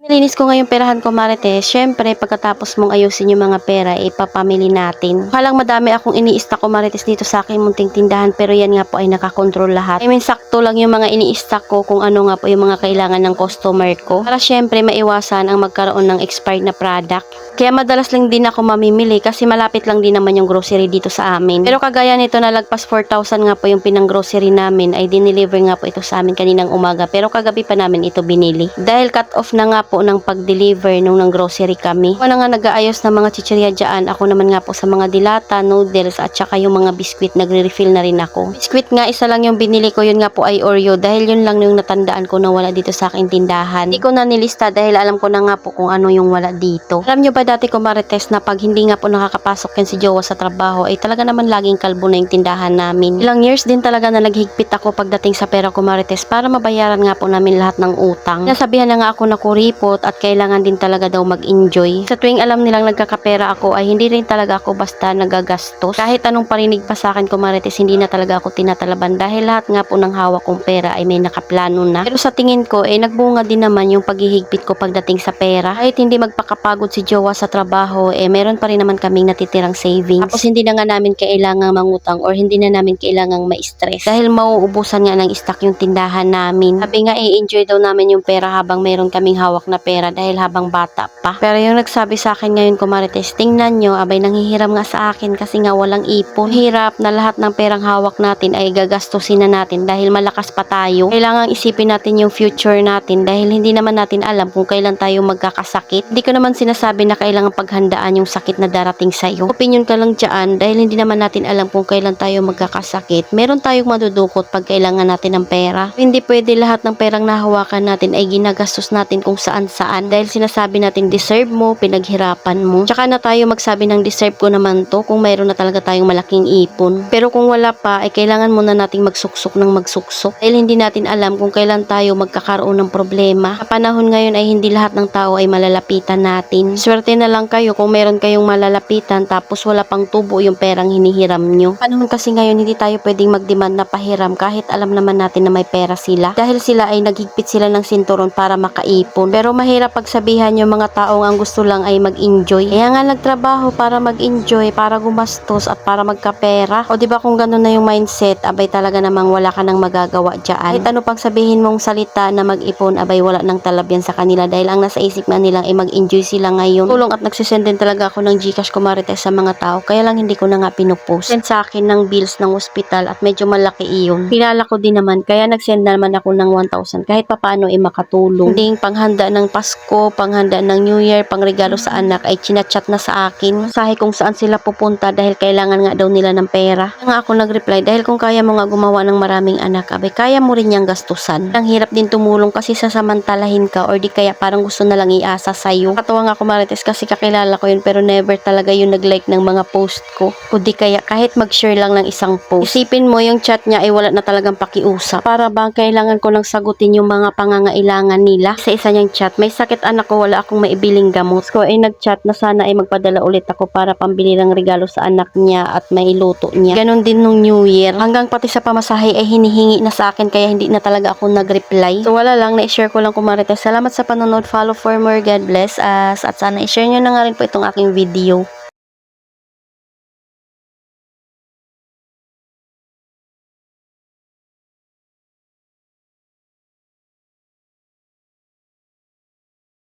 Nilinis ko nga yung perahan ko, Marites. Syempre, pagkatapos mong ayusin yung mga pera, ipapamili natin. Halang madami akong ini-stock ko, Marites, dito sa aking munting tindahan. Pero yan nga po ay nakakontrol lahat. I mean, sakto lang yung mga ini-stock ko kung ano nga po yung mga kailangan ng customer ko. Para syempre, maiwasan ang magkaroon ng expired na product. Kaya madalas lang din ako mamimili kasi malapit lang din naman yung grocery dito sa amin. Pero kagaya nito na lagpas 4,000 nga po yung pinang grocery namin, ay dineliver nga po ito sa amin kaninang umaga. Pero kagabi pa namin ito binili. Dahil cut off na nga po ng pag-deliver nung ng grocery kami. Ako na nga nag-aayos ng mga chichirya dyan. Ako naman nga po sa mga dilata, noodles at saka yung mga biskwit, nagre-refill na rin ako. Biskwit nga isa lang yung binili ko, yun nga po ay Oreo dahil yun lang yung natandaan ko na wala dito sa aking tindahan. Hindi ko na nilista dahil alam ko na nga po kung ano yung wala dito. Alam nyo ba dati ko, Marites, na pag hindi nga po nakakapasok yan si Jowa sa trabaho ay talaga naman laging kalbo na yung tindahan namin. Ilang years din talaga na naghigpit ako pagdating sa pera ko, Marites, para mabayaran nga po namin lahat ng utang. Nasabihan na nga ako na kuripot at kailangan din talaga daw mag-enjoy. Sa tuwing alam nilang nagkakapera ako ay hindi rin talaga ako basta nagagastos. Kahit anong parinig pa sa akin ko, Marites, hindi na talaga ako tinatalaban dahil lahat nga po ng hawak kong pera ay may nakaplano na. Pero sa tingin ko nagbunga din naman yung paghihigpit ko pagdating sa pera. Kahit hindi magpakapagod si Jowa sa trabaho, meron pa rin naman kaming natitirang savings. Tapos hindi na nga namin kailangang mangutang or hindi na namin kailangang ma-stress dahil mauubusan nga ng stock yung tindahan namin. Sabi nga enjoy daw namin yung pera habang meron kaming hawak na pera dahil habang bata pa. Pero yung nagsabi sa akin ngayon ko, Marites, tingnan nyo, abay nanghihiram nga sa akin kasi nga walang ipon. Hirap na lahat ng perang hawak natin ay gagastusin na natin dahil malakas pa tayo. Kailangang isipin natin yung future natin dahil hindi naman natin alam kung kailan tayo magkakasakit. Hindi ko naman sinasabi na kailangan paghandaan yung sakit na darating sa'yo. Opinion ka lang dyan dahil hindi naman natin alam kung kailan tayo magkakasakit. Meron tayong madudukot pag kailangan natin ng pera. Hindi pwede lahat ng perang nahawakan natin ay ginagastos natin kung saan-saan dahil sinasabi natin deserve mo, pinaghirapan mo. Tsaka na tayo magsabi ng deserve ko naman to kung mayroon na talaga tayong malaking ipon. Pero kung wala pa ay kailangan muna nating magsuksok ng magsuksok dahil hindi natin alam kung kailan tayo magkakaroon ng problema. Sa panahon ngayon ay hindi lahat ng tao ay malalapitan natin. Swerte na lang kayo kung meron kayong malalapitan tapos wala pang tubo yung perang hinihiram nyo. Panahon kasi ngayon hindi tayo pwedeng mag-demand na pahiram kahit alam naman natin na may pera sila dahil sila ay naghigpit sila ng sinturon para makaipon. Pero mahirap pagsabihan yung mga taong ang gusto lang ay mag-enjoy. Kaya nga nagtrabaho para mag-enjoy, para gumastos at para magkapera. O diba kung ganun na yung mindset, abay talaga namang wala ka nang magagawa dyan. Kahit ano pang sabihin mong salita na mag-ipon, abay wala nang talab yan sa kanila dahil ang nasa isip na nilang ay mag-enjoy sila ngayon. Tulong at nagsisend din talaga ako ng Gcash ko, Marites, sa mga tao. Kaya lang hindi ko na nga pinupost. Send sa akin ng bills ng hospital at medyo malaki iyon. Kilala ko din naman, kaya nagsend naman ako ng 1,000 kahit papaano ay makatulong. Hindi panghanda ng Pasko, panghanda ng New Year, pangregalo sa anak ay chinachat na sa akin. Sahi kung saan sila pupunta dahil kailangan nga daw nila ng pera. Kaya nga ako nag-reply dahil kung kaya mo nga gumawa ng maraming anak, abay kaya mo rin niyang gastusan. Ang hirap din tumulong kasi sasamantalahin ka or di kaya parang gusto na lang iasa sa'yo. Katawa nga ako, Marites, kasi kakilala ko yun pero never talaga yung nag-like ng mga post ko. O di kaya kahit mag-share lang ng isang post. Isipin mo yung chat niya ay wala na talagang pakiusap. Para bang kailangan ko lang sagutin yung mga pangangailangan nila. Sa isa niyang chat, may sakit anak ko, wala akong maibiling gamot. So ay nag-chat na sana ay magpadala ulit ako para pambili ng regalo sa anak niya at may luto niya. Ganon din nung New Year. Hanggang pati sa pamasahe ay hinihingi na sa akin kaya hindi na talaga ako nag-reply. So wala lang, na-share ko lang kung, Marites. Salamat sa panonood. Follow for more. God bless us. At sana i-share nyo na nga rin po itong aking video.